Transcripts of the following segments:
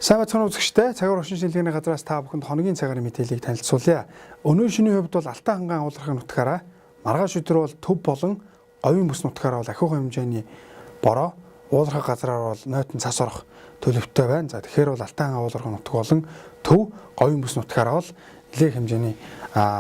Сайн бацхан үзэгчтэй цагаар орчин шилжээний газраас та бүхэнд хоногийн цагаарын мэдээллийг танилцуулъя. Өнөө шөнийн хувьд бол Алтай хангаан уулархын нутгаараа маргааш өдөр бол төв болон говийн бүс нутгаараа бол ахиухан хэмжээний бороо, уулархаг газраар бол нойтон цас орох төлөвтэй байна. За тэгэхээр бол Алтай хангаан уулархын нутг болон төв говийн бүс нутгаараа бол нэлээд хэмжээний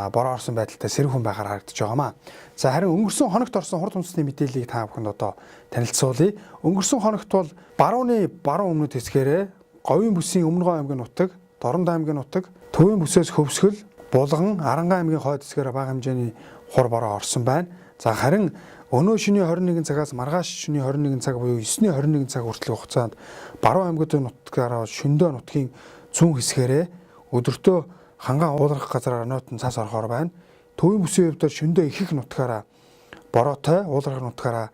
бороо орсон байдалтай сэрүүхэн байхаар харагдаж байгаамаа. За харин өнгөрсөн хоногт орсон хурд хүнсний мэдээллийг та бүхэнд одоо танилцуулъя. Өнгөрсөн хоногт бол барууны баруун өмнөд хэсгээрээ Говийн бүсийн Өмнөгов аймгийн нутаг, Дорнод аймгийн нутаг, Төвийн бүсээс хөвсгөл, Булган, Арангай аймгийн хойд хэсгээр бага хэмжээний хур бороо орсон байна. За харин өнөө шөнийн 21 цагаас маргааш шөнийн 21 цаг буюу 9-ний 21 цаг хүртэлх хугацаанд баруун аймагуудын нутгаараа шөндөө нутгийн зүүн хэсгээрээ өдөртөө хангаан уулархах газараар нойтон цас орохоор байна. Төвийн бүсийн хувьд шөндөө ихэнх нутгаараа бороотой, уулархах нутгаараа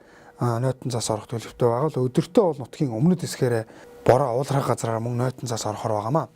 нойтон цас орох төлөвтэй байгаа л өдөртөө бол нутгийн өмнөд хэсгээрээ бороо уулархах газараар мөн нойтон цас орохоор байгаамаа.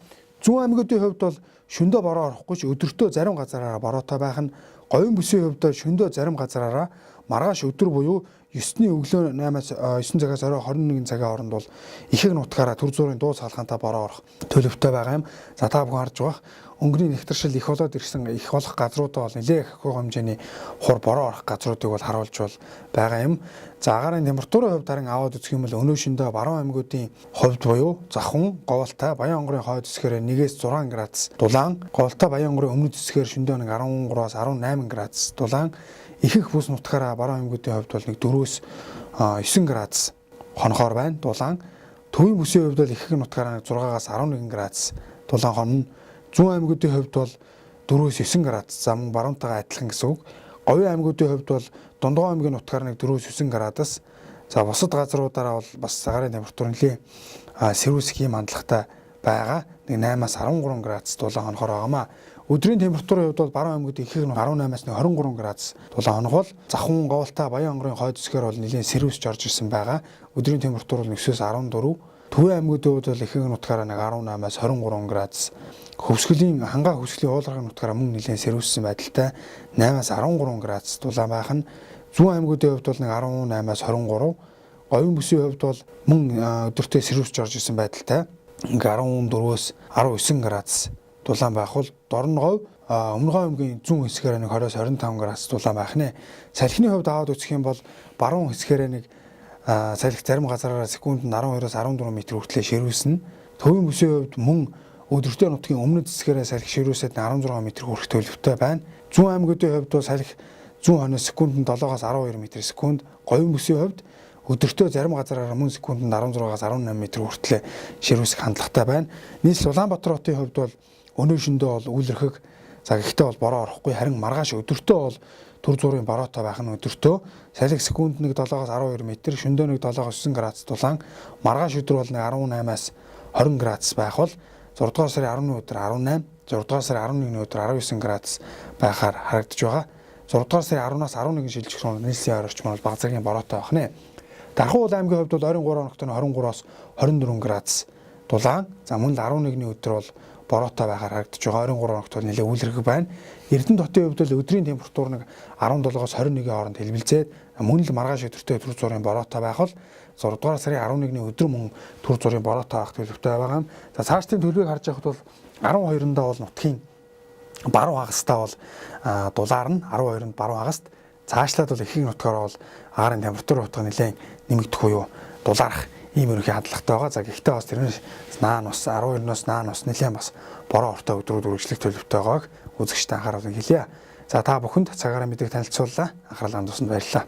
Зүүн аймагуудын хувьд бол шөндөө бороо орохгүй ч өдөртөө зарим газараараа бороотой байх нь, говийн бүсийн хувьд шөндөө зарим газараараа маргааш өдөр буюу 9-ний өглөө 8-аас 9 цагаас орой 21 цагийн хооронд бол ихэнх нутгаараа төр зуурын дуу салхаантай бороо орох төлөвтэй байгаа юм. За та бүхэн харж байгаа өнгөний нэгтршил их болоод ирсэн их болох газруудаа бол нэлээд их хэмжээний хур бороо орох газруудыг бол харуулж бол байгаа юм. За агаарын температурын хувьд харин аваад үзэх юм бол өнөө шөндөө баруун аймагуудын хувьд буюу Завхан, Говьалтай, Баян онгорын хойд хэсгээр 1-ээс 6 градус дулаан, Говьалтай, Баян онгорын өмнөд хэсгээр шөндөө 13-аас 18 градус дулаан, ихэнх бүс нутгаараа баруун аймагуудын хувьд бол 4-өөс 9 градус хонхоор байна. Дулаан, Төвийн бүсийн хувьд бол ихэнх нутгаараа 6-аас 11 градус дулаан хонно. Зүүн аймагуудын хувьд бол 4-өөс 9 градус зам баруунтайгаа адилхан гэсэн үг. Говийн аймагуудын хувьд бол Дундгой аймгийн нутгаар 4-өөс 9 градус. За бусад газруудаараа бол бас цагаарын температур нэлээд сэрүүсэх юм хандлагатай байгаа. 8-аас 13 градус дулаан хонохоор байгаамаа. Өдрийн температурын хувьд бол баруун аймагуудын ихэнх нь 18-аас 23 градус дулаан хонох бол Завхан, Говьалтай, Баян онгорын хойд хэсгээр бол нэлээд сэрүүсж орж ирсэн байгаа. Өдрийн температур бол 9-өөс 14. Төвийн аймагуудын хувьд бол ихэнх нутгаараа 18-аас 23 градус. Хөвсгөлийн хангаа хөвсгөлийн уулархаг нутгаараа мөн нэлээд сэрүүссэн байдалтай 8-аас 13 градус дулаан байх нь. Зүүн аймагуудын хувьд бол 18-аас 23. Говийн бүсийн хувьд бол мөн өдөртөө сэрүүсж орж ирсэн байдалтай 14-өөс 19 градус дулаан байх бол Дорногов Өмнөгов аймгийн зүүн хэсгээр 20-оос 25 градус дулаан байх нэ. Салхины хувьд аваад үзэх юм бол баруун хэсгээр салхи зарим газараараа секундэд 12-оос 14 м хүртэл ширүүлсэн. Төвийн бүсийн хувьд мөн өдөртөө нутгийн өмнөд хэсгээрээ салхи ширүүлсэд 16 м хүрэх төлөвтэй байна. Зүүн аймагуудын хувьд бол салхи зүүн хойноос секундэд 7-аас 12 м/сек, говийн бүсийн хувьд өдөртөө зарим газараараа мөн секундэд 16-аас 18 м хүртэл ширүүлсэх хандлагатай байна. Нийслэл Улаанбаатар хотын хувьд бол өнөө шөндөө бол үүлэрхэг. За гэхдээ бол бороо орохгүй, харин маргааш өдөртөө бол төр зуурын бороотой байх нь өдөртөө салхи секундэд 7-аас 12 м, шөндөө 7-аас 9 градус дулаан, маргааш өдөр бол 18-аас 20 градус байх бол 6 дугаар сарын 10-ны өдөр 18, 6 дугаар сарын 11-ний өдөр 19 градус байхаар харагдаж байгаа. 6 дугаар сарын 10-аас 11 шилжих нийслэлийн ойр орчим бол бага зэргийн бороотой байх нэ. Дархан аймгийн хувьд бол ойрын 3 хоногт 23-аас 24 градус дулаан, за мөн л 11-ний өдөр бол бороотой байхаар харагдаж байгаа. Ойрын 3 хоногт бол нэлээд үлрэг байна. Эрдэнэт хотын хувьд бол өдрийн температур 17-оос 21-ийн хооронд хэлбэлзээд мөн л маргааш өдөртөө төр зуурын бороотой байх бол 6 дугаар сарын 11-ний өдөр мөн төр зуурын бороотой байх төлөвтэй байгаа юм. За цаашдын төлөвийг харж байхад бол 12-ндаа бол нутгийн баруун хагастай бол дулаарна, 12-нд баруун хагаст. Цаашлаад бол ихэнх нутгаараа бол агаарын температур утга нэлээд нэмэгдэх буюу дулаарах ийм ерөнхий хандлагатай байгаа. За гэхдээ бас тэрнээс наан ус 12-ноос наан ус нэлээд бас бороо ортой өдрүүд үргэлжлэх төлөвтэй байгааг үзэгчтэй анхааруулan хэлье. За та бүхэнд цагаараа мэдээг танилцууллаа. Анхаарал хандуулсанд баярлалаа.